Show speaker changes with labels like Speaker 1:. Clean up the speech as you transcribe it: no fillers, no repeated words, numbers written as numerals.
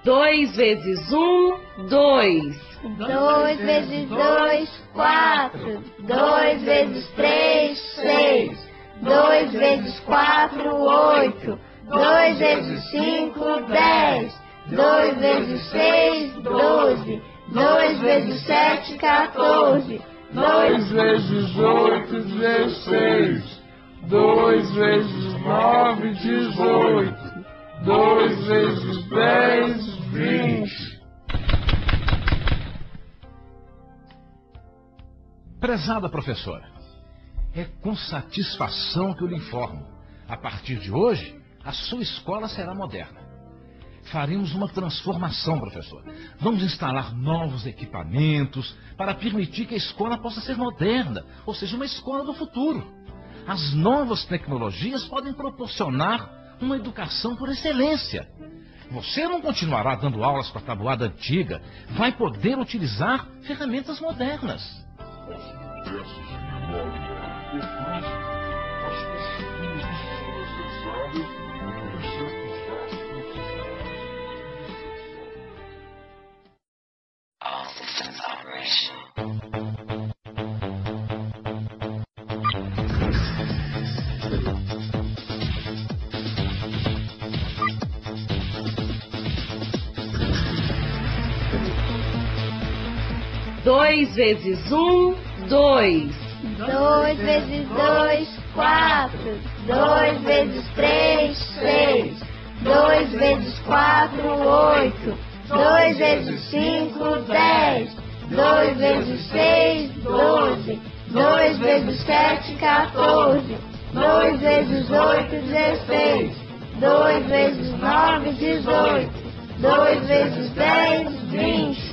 Speaker 1: 2 vezes 1, 2.
Speaker 2: 2 vezes 2, 4. 2 vezes 3, 6. 2 vezes 4, 8. 2 vezes 5, 10. 2 vezes 6, 12. 2 vezes 7, 14.
Speaker 3: 2 vezes 8, 16. 2 vezes 9, 18. 2 vezes 10, 20.
Speaker 4: Prezada professora, é com satisfação que eu lhe informo. A partir de hoje, a sua escola será moderna. Faremos uma transformação, professor. Vamos instalar novos equipamentos para permitir que a escola possa ser moderna, ou seja, uma escola do futuro. As novas tecnologias podem proporcionar uma educação por excelência. Você não continuará dando aulas com a tabuada antiga, vai poder utilizar ferramentas modernas.
Speaker 1: Dois vezes 1, 2.
Speaker 2: 2 vezes 2, 4. 2 vezes 3, 6. 2 vezes 4, 8. 2 vezes 5, 10. 2 vezes 6, 12. 2 vezes 7, 14. 2 vezes 8, 16. 2 vezes 9, 18. 2 vezes 10, 20.